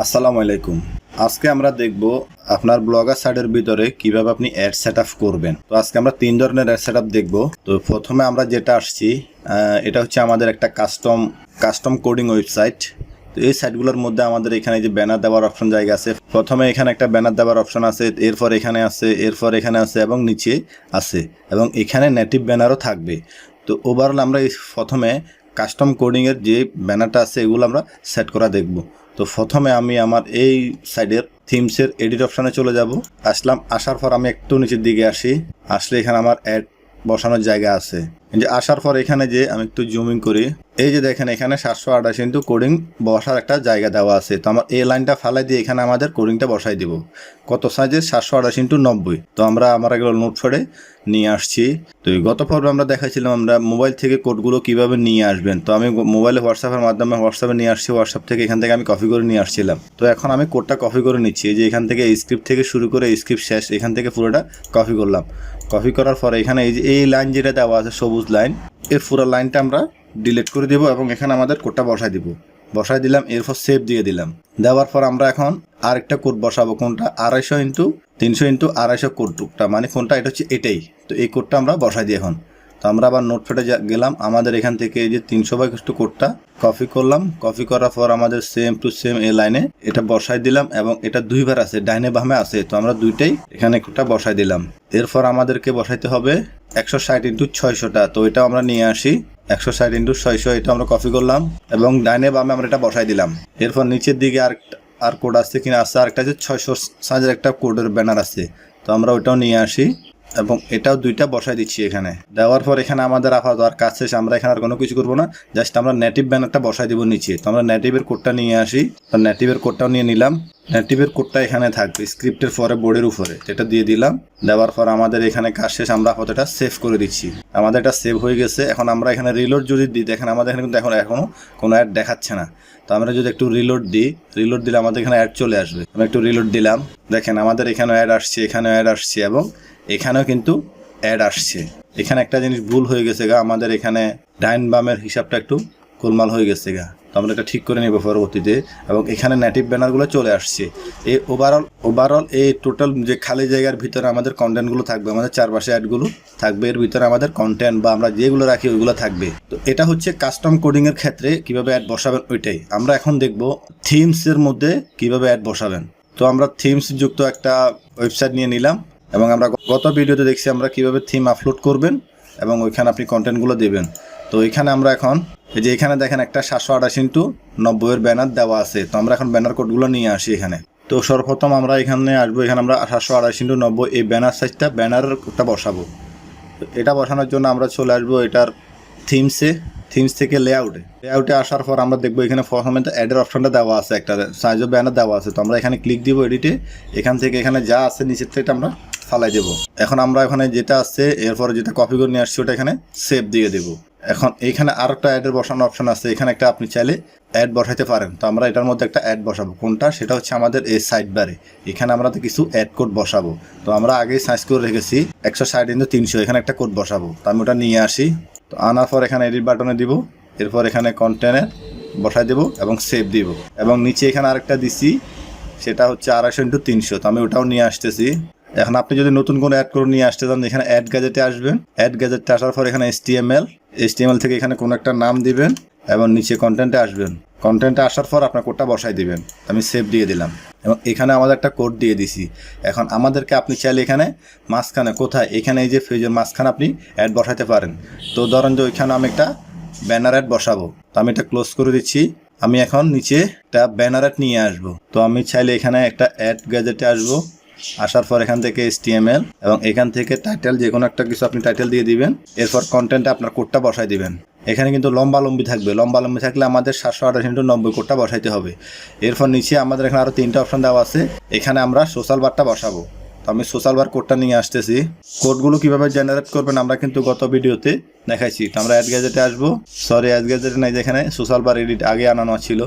আসসালামু আলাইকুম। আজকে আমরা দেখব আপনার ব্লগার সাইটের ভিতরে কিভাবে আপনি অ্যাড সেটআপ করবেন। তো আজকে আমরা তিন ধরনের অ্যাড সেটআপ দেখব। তো প্রথমে আমরা যেটা আসছি এটা হচ্ছে আমাদের একটা কাস্টম কোডিং ওয়েবসাইট। তো এই সাইটগুলোর মধ্যে আমাদের এখানে যে ব্যানার দেওয়ার অপশন জায়গা আছে। প্রথমে এখানে একটা ব্যানার দেওয়ার অপশন আছে, এরপর এখানে আছে, এরপর এখানে আছে এবং নিচে আছে এবং এখানে নেটিভ ব্যানারও থাকবে। তো ওভারঅল আমরা প্রথমে কাস্টম কোডিংয়ের যে ব্যানারটা আছে এগুলো আমরা সেট করা দেখব। তো প্রথমে আমি আমার এই সাইডের থিমসের এডিট অপশানে চলে যাব। আসার পর আমি একটু নিচের দিকে আসলে এখানে আমার অ্যাড বসানোর জায়গা আছে। যে আসার পর এখানে যে আমি একটু জুমিং করি, এই যে দেখেন এখানে 728 ইন্টু কোডিং বসার একটা জায়গা দেওয়া আছে। তো আমার এই লাইনটা ফালাই দিয়ে এখানে আমাদের কোডিংটা বসাই দিব। কত সাইজের? 728 ইন্টু 90। তো আমরা এগুলো নোটপ্যাডে নিয়ে আসছি। তো গত পর্বে আমরা দেখাইছিলাম আমরা মোবাইল থেকে কোডগুলো কিভাবে নিয়ে আসবেন। তো আমি মোবাইলে হোয়াটসঅ্যাপের মাধ্যমে হোয়াটসঅ্যাপে নিয়ে আসছি। হোয়াটসঅ্যাপ থেকে এখান থেকে আমি কপি করে নিয়ে আসছিলাম। তো এখন আমি কোডটা কপি করে নিচ্ছি। যে এখান থেকে স্ক্রিপ্ট থেকে শুরু করে স্ক্রিপ্ট শেষ এখান থেকে পুরোটা কপি করলাম। কপি করার পরে এখানে এই লাইন যেটা দেওয়া আছে সবুজ লাইন, এর পুরো লাইনটা আমরা ডিলিট করে দিব এবং এখানে আমাদের কোডটা বসাই দিলাম। এরপর সেভ দিয়ে দিলাম। দেওয়ার পর আমরা এখন আরেকটা কোড বসাবো। কোনটা? 250 ইন্টু 300 ইন্টু 250 কোডটা, মানে কোনটা? এটা হচ্ছে এটাই। তো এই কোডটা আমরা বসাই দিই এখন। তো আমরা আবার নোটপ্যাডে গেলাম। আমাদের এখান থেকে এই যে 300/2 কোডটা কপি করলাম। কপি করার পর আমাদের সেম টু সেম এই লাইনে এটা বসাই দিলাম এবং এটা দুইবার আছে, ডাইনে বামে আছে। তো আমরা দুইটাই এখানে কোডটা বসাই দিলাম। এরপর আমাদেরকে বসাইতে হবে 160 ইন্টু 600টা। তো এটা আমরা নিয়ে আসি 160 ইন্টু 600, এটা আমরা কপি করলাম এবং ডাইনে বামে আমরা এটা বসাই দিলাম। এরপর নিচের দিকে আর কোড আসছে কিনা আছে, আরেকটা যে 600 সাইজের একটা কোডের ব্যানার আছে। তো আমরা ওইটাও নিয়ে আসি এবং এটাও দুইটা বসাই দিচ্ছি এখানে। দেওয়ার পর এখানে আমাদের আপাতত আর কাজ শেষ। আমরা এখানে আর কোনো কিছু করবো না, জাস্ট আমরা নেটিভ ব্যানারটা বসাই দিব নিচে। তো আমরা নেটিভের কোডটা নিয়ে আসি। তো নেটিভের কোডটাও নিয়ে নিলাম। নেটিভের কোডটা এখানে থাকবে স্ক্রিপ্টের পরে বোর্ডের উপরে, এটা দিয়ে দিলাম। দেওয়ার পর আমাদের এখানে কাজ শেষ। আমরা আপাতত এটা সেভ করে দিচ্ছি। আমাদের এটা সেভ হয়ে গেছে। এখন আমরা এখানে রিলোড যদি দিই, দেখেন আমাদের এখানে কিন্তু এখনো কোনো অ্যাড দেখাচ্ছে না। তো আমরা যদি একটু রিলোড দিলে আমাদের এখানে অ্যাড চলে আসবে। আমরা একটু রিলোড দিলাম, দেখেন আমাদের এখানে অ্যাড আসছে, এখানেও অ্যাড আসছে এবং এখানেও কিন্তু অ্যাড আসছে। এখানে একটা জিনিস ভুল হয়ে গেছে আমাদের এখানে ডাইন বামের হিসাবটা একটু গোলমাল হয়ে গেছে তো আমরা এটা ঠিক করে নেব পরবর্তীতে। এবং এখানে নেটিভ ব্যানারগুলো চলে আসছে। এই ওভারঅল এই টোটাল যে খালি জায়গার ভিতরে আমাদের কন্টেন্টগুলো থাকবে, আমাদের চারপাশে অ্যাডগুলো থাকবে, এর ভিতরে আমাদের কন্টেন্ট বা আমরা যেগুলো রাখি ওইগুলো থাকবে। তো এটা হচ্ছে কাস্টম কোডিংয়ের ক্ষেত্রে কিভাবে অ্যাড বসাবেন ওইটাই। আমরা এখন দেখব থিমসের মধ্যে কিভাবে অ্যাড বসাবেন। তো আমরা থিমস যুক্ত একটা ওয়েবসাইট নিয়ে নিলাম এবং আমরা গত ভিডিওতে দেখছি আমরা কিভাবে থিম আপলোড করবেন এবং ওইখানে আপনি কন্টেন্টগুলো দেবেন। তো এখানে আমরা এখন এই যে এখানে দেখেন একটা 728 ইন্টু 90 ব্যানার দেওয়া আছে। তো আমরা এখন ব্যানার কোডগুলো নিয়ে আসি এখানে। তো সর্বপ্রথম আমরা এখানে আসবো, এখানে আমরা 728 ইন্টু 90 এই ব্যানার সাইজটা ব্যানারের কোডটা বসাবো। তো এটা বসানোর জন্য আমরা চলে আসবো এটার থিমস থেকে লেআউটে আসার পর আমরা দেখবো এখানে প্রথমে অ্যাডের অপশনটা দেওয়া আছে, একটা সাইজ অফ ব্যানার দেওয়া আছে। তো আমরা এখানে ক্লিক দিব এডিটে। এখান থেকে এখানে যা আছে নিচের থেকে আমরা ফালাই দেবো। এখন আমরা এখানে যেটা আছে এরপরে যেটা কপি করে নিয়ে আসছি ওটা এখানে সেভ দিয়ে দেবো। এখন এইখানে আর একটা অ্যাডের বসানোর অপশন আছে, এখানে একটা আপনি চাইলে অ্যাড বসাইতে পারেন। তো আমরা এটার মধ্যে একটা অ্যাড বসাবো। কোনটা? সেটা হচ্ছে আমাদের এই সাইড বারে এখানে আমরা কিছু অ্যাড কোড বসাবো। তো আমরা আগেই সাইজ করে রেখেছি 160 ইন্টু 300, এখানে একটা কোড বসাবো। তো আমি ওটা নিয়ে আসি। তো আনার পর এখানে এডিট বাটনে দিব, এরপর এখানে কন্টেন্টে বসাই দেবো এবং সেভ দিব। এবং নিচে এখানে আরেকটা দিছি, সেটা হচ্ছে 250 ইন্টু 300। তো আমি ওটাও নিয়ে আসতেছি। এখন আপনি যদি নতুন কোনো অ্যাড করে নিয়ে আসতে চান, এখানে অ্যাড গ্যাজেটে আসবেন। অ্যাড গ্যাজেটে আসার পর এখানে HTML থেকে এখানে কোনো একটা নাম দিবেন এবং নিচে কন্টেন্টে আসবেন। কন্টেন্টে আসার পর আপনার কোডটা বসাই দিবেন। আমি সেভ দিয়ে দিলাম এবং এখানে আমাদের একটা কোড দিয়ে দিছি। এখন আমাদেরকে আপনি চাইলে এখানে মাঝখানে কোথায়, এখানে এই যে পেজের মাঝখানে আপনি অ্যাড বসাতে পারেন। তো ধরেন যে ওইখানে আমি একটা ব্যানার অ্যাড বসাবো। তো আমি এটা ক্লোজ করে দিচ্ছি। আমি এখন নিচে একটা ব্যানার অ্যাড নিয়ে আসবো। তো আমি চাইলে এখানে একটা অ্যাড গ্যাজেটে আসবো। আসার পর এখান থেকে HTML এবং এখান থেকে টাইটেল, যে কোনো একটা কিছু আপনি টাইটেল দিয়ে দিবেন। এরপর কন্টেন্টে আপনার কোডটা বসাই দিবেন। এখানে কিন্তু লম্বালম্বি থাকবে। লম্বালম্বি থাকলে আমাদের 728 ইন্টু 90 কোডটা বসাইতে হবে। এরপর নিচে আমাদের এখানে আরও 3টা অপশন দেওয়া আছে। এখানে আমরা সোশ্যাল বারটা বসাবো। তো আমি সোশ্যাল বার কোডটা নিয়ে আসতেছি। কোডগুলো কিভাবে জেনারেট করবেন আমরা কিন্তু গত ভিডিওতে দেখাইছি। তো আমরা অ্যাড গ্যাজেটে আসবো। অ্যাড গ্যাজেটে নাই, যেখানে সোশ্যাল বার এডিট আগে আনানো ছিল।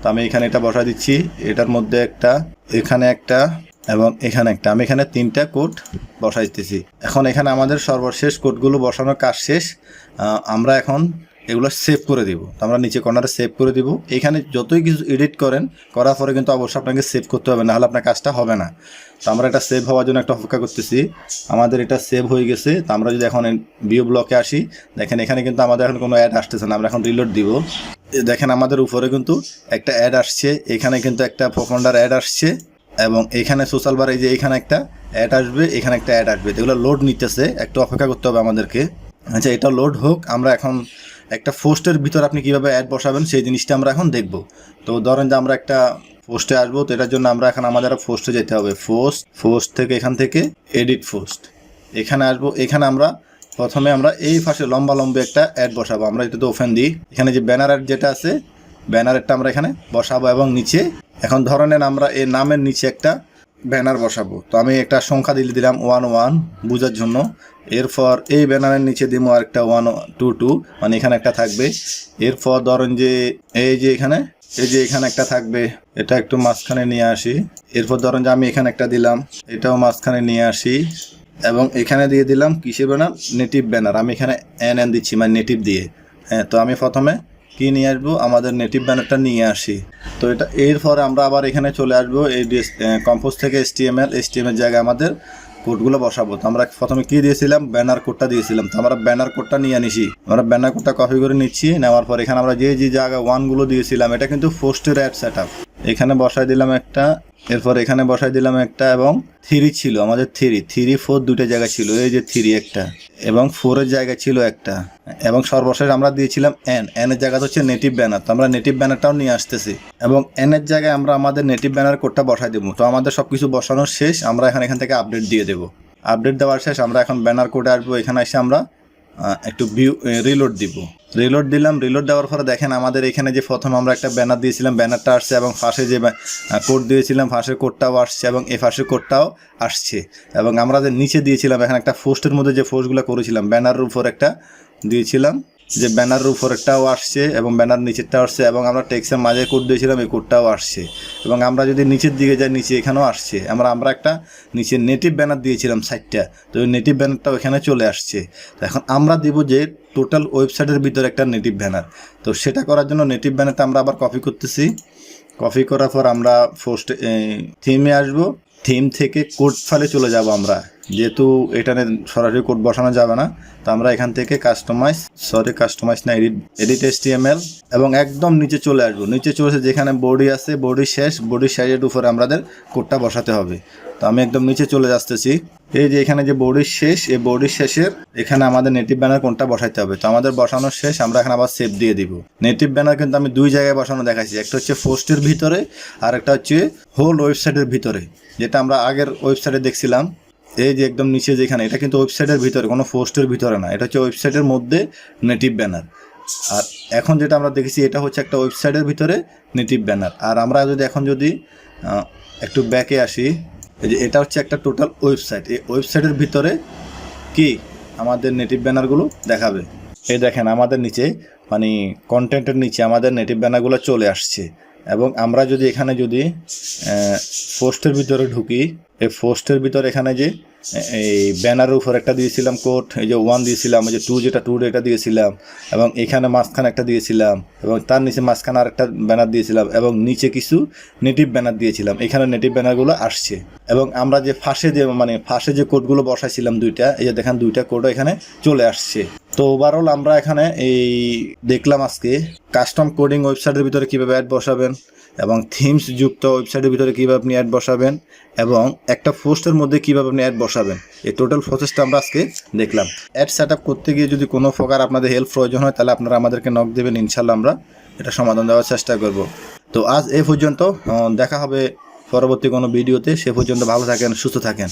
তো আমি এখানে এটা বসাই দিচ্ছি। এটার মধ্যে একটা, এখানে একটা এবং এখানে একটা, আমি এখানে 3টা কোড বসাইতেছি। এখন এখানে আমাদের সর্বশেষ কোডগুলো বসানোর কাজ শেষ। আমরা এখন এগুলো সেভ করে দিব। তো আমরা নিচে কর্নারে সেভ করে দিব। এখানে যতই কিছু এডিট করেন, করার পরে কিন্তু অবশ্যই আপনাকে সেভ করতে হবে, নাহলে আপনার কাজটা হবে না। তো আমরা এটা সেভ হওয়ার জন্য একটা অপেক্ষা করতেছি। আমাদের এটা সেভ হয়ে গেছে। তো আমরা যদি এখন ভিউ ব্লকে আসি, দেখেন এখানে কিন্তু আমাদের এখন কোনো অ্যাড আসতেছে না। আমরা এখন রিলোড দিব। দেখেন আমাদের উপরে কিন্তু একটা অ্যাড আসছে, এখানে কিন্তু একটা প্রোফাউন্ডার অ্যাড আসছে, এবং এখানে সোশ্যাল বার এই যে এখানে একটা অ্যাড আসবে, এখানে একটা অ্যাড আসবে। এগুলো লোড নিতেছে, একটু অপেক্ষা করতে হবে আমাদেরকে। আচ্ছা, এটা লোড হোক। আমরা এখন একটা পোস্টের ভিতর আপনি কীভাবে অ্যাড বসাবেন সেই জিনিসটা আমরা এখন দেখব। তো ধরেন যে আমরা একটা পোস্টে আসবো, তো এটার জন্য আমরা এখন আমাদের পোস্টে যেতে হবে। পোস্ট থেকে এখান থেকে এডিট পোস্ট এখানে আসবো। এখানে আমরা প্রথমে আমরা এই পাশে লম্বা একটা অ্যাড বসাবো। আমরা এটা তো ওপেন দিই। এখানে যে ব্যানার অ্যাড যেটা আছে, ব্যানারটা আমরা এখানে বসাবো, এবং নিচে এখন ধরনের আমরা এই নামের নিচে একটা ব্যানার বসাবো। তো আমি একটা সংখ্যা দিলাম 11 বোঝার জন্য। এরপর এই ব্যানারের নিচে দিব আরেকটা 122, মানে এখানে একটা থাকবে। এরপর ধরেন যে এই যে এখানে একটা থাকবে, এটা একটু মাঝখানে নিয়ে আসি। এরপর ধরেন যে আমি এখানে একটা দিলাম, এটাও মাঝখানে নিয়ে আসি, এবং এখানে দিয়ে দিলাম কিসের ব্যানার, নেটিভ ব্যানার। আমি এখানে এন দিচ্ছি, মানে নেটিভ দিয়ে। হ্যাঁ, তো আমি প্রথমে কি নিয়ে আসবো, আমাদের নেটিভ ব্যানারটা নিয়ে আসি। তো এটা এরপরে আমরা আবার এখানে চলে আসবো এই কম্পোজ থেকে এসটিএমএল জায়গায় আমাদের কোডগুলো বসাবো। তো আমরা প্রথমে কি দিয়েছিলাম, ব্যানার কোডটা দিয়েছিলাম। তো আমরা ব্যানার কোডটা নিয়ে নিছি, আমরা ব্যানার কোডটা কপি করে নিচ্ছি। নেওয়ার পর এখানে আমরা যে জায়গায় 1 গুলো দিয়েছিলাম, এটা কিন্তু পোস্টের অ্যাড সেটআপ, এখানে বসাই দিলাম একটা। এরপর এখানে বসাই দিলাম একটা, এবং 3 ছিল আমাদের, 3 4 দুটো জায়গা ছিল। এই যে 3 একটা, এবং 4 এর জায়গা ছিল একটা, এবং সর্বশেষ আমরা দিয়েছিলাম এন এর জায়গা হচ্ছে নেটিভ ব্যানার। তো আমরা নেটিভ ব্যানারটাও নিয়ে আসতেছি, এবং এন এর জায়গায় আমরা আমাদের নেটিভ ব্যানার কোডটা বসাই দেবো। তো আমাদের সবকিছু বসানোর শেষ, আমরা এখান থেকে আপডেট দিয়ে দেবো। আপডেট দেওয়ার শেষ, আমরা এখন ব্যানার কোডে আসবো। এখানে এসে আমরা একটু রিলোড দিব। রিলোড দিলাম। রিলোড দেওয়ার পরে দেখেন আমাদের এখানে যে প্রথম আমরা একটা ব্যানার দিয়েছিলাম, ব্যানারটা আসছে, এবং ফাঁসে যে কোড দিয়েছিলাম, ফাঁসের কোডটাও আসছে, এবং এই ফাঁসের কোডটাও আসছে। এবং আমরা যে নিচে দিয়েছিলাম এখানে একটা পোস্টের মধ্যে যে পোস্টগুলো করেছিলাম, ব্যানারের উপর একটা দিয়েছিলাম, যে ব্যানারের উপর একটাও আসছে, এবং ব্যানার নিচেরটাও আসছে, এবং আমরা টেক্সটের মাঝে কোড দিয়েছিলাম, এই কোডটাও আসছে। এবং আমরা যদি নিচের দিকে যাই, নিচে এখানেও আসছে। আমরা একটা নিচে নেটিভ ব্যানার দিয়েছিলাম 60টা, তো ওই নেটিভ ব্যানারটাও এখানে চলে আসছে। তো এখন আমরা দিব যে টোটাল ওয়েবসাইটের ভিতরে একটা নেটিভ ব্যানার। তো সেটা করার জন্য নেটিভ ব্যানারটা আমরা আবার কপি করতেছি। কপি করার পর আমরা থিমে আসবো। থিম থেকে কোড ফাইলে চলে যাব আমরা, যেহেতু এখানে সরাসরি কোড বসানো যাবে না। তো আমরা এখান থেকে কাস্টমাইজ না, এডিট HTML, এবং একদম নিচে চলে আসবো। নিচে চলে এসে যেখানে বডি আছে, বডি শেষের উপরে আমাদের কোডটা বসাতে হবে। তো আমি একদম নিচে চলে আসতেছি। এই যে এখানে যে বডির শেষ, এই বডির শেষের এখানে আমাদের নেটিভ ব্যানার কোনটা বসাইতে হবে। তো আমাদের বসানোর শেষ, আমরা এখন আবার সেভ দিয়ে দিব। নেটিভ ব্যানার কিন্তু আমি 2 জায়গায় বসানো দেখাচ্ছি, একটা হচ্ছে পোস্টের ভিতরে, আর একটা হচ্ছে হোল ওয়েবসাইটের ভিতরে, যেটা আমরা আগের ওয়েবসাইটে দেখছিলাম। এই যে একদম নিচে যেখানে, এটা কিন্তু ওয়েবসাইটের ভিতরে, কোনো পোস্টের ভিতরে না, এটা হচ্ছে ওয়েবসাইটের মধ্যে নেটিভ ব্যানার। আর এখন যেটা আমরা দেখেছি, এটা হচ্ছে একটা ওয়েবসাইটের ভিতরে নেটিভ ব্যানার। আর আমরা এখন যদি একটু ব্যাকে আসি, এই যে এটা হচ্ছে একটা টোটাল ওয়েবসাইট। এই ওয়েবসাইটের ভিতরে কি আমাদের নেটিভ ব্যানারগুলো দেখাবে। এই দেখেন আমাদের নিচে, মানে কন্টেন্টের নিচে আমাদের নেটিভ ব্যানারগুলো চলে আসছে। এবং আমরা যদি এখানে পোস্টের ভিতরে ঢুকি, এই পোস্টের ভিতরে এখানে যে এই ব্যানারের উপর একটা দিয়েছিলাম কোড, এই যে 1 দিয়েছিলাম, এই যে 2 যেটা 2 এটা দিয়েছিলাম, এবং এখানে মাঝখানে একটা দিয়েছিলাম, এবং তার নিচে মাঝখানে আরেকটা ব্যানার দিয়েছিলাম, এবং নিচে কিছু নেটিভ ব্যানার দিয়েছিলাম। এখানে নেটিভ ব্যানারগুলো আসছে। এবং আমরা যে ফাঁসে যে কোডগুলো বসাইছিলাম 2টা, এই যে দেখেন 2টা কোডও এখানে চলে আসছে। তো ওভারঅল আমরা এখানে এই দেখলাম আজকে কাস্টম কোডিং ওয়েবসাইটের ভিতরে কীভাবে অ্যাড বসাবেন, এবং থিমস যুক্ত ওয়েবসাইটের ভিতরে কীভাবে আপনি অ্যাড বসাবেন, এবং একটা পোস্টের মধ্যে কীভাবে আপনি অ্যাড বসাবেন, এই টোটাল প্রসেসটা আমরা আজকে দেখলাম। অ্যাড সেট আপ করতে গিয়ে যদি কোনো প্রকার আপনাদের হেল্প প্রয়োজন হয়, তাহলে আপনারা আমাদেরকে নক দেবেন, ইনশাল্লাহ আমরা এটা সমাধান দেওয়ার চেষ্টা করব। তো আজ এ পর্যন্ত, দেখা হবে পরবর্তী কোনো ভিডিওতে। সে পর্যন্ত ভালো থাকেন, সুস্থ থাকেন।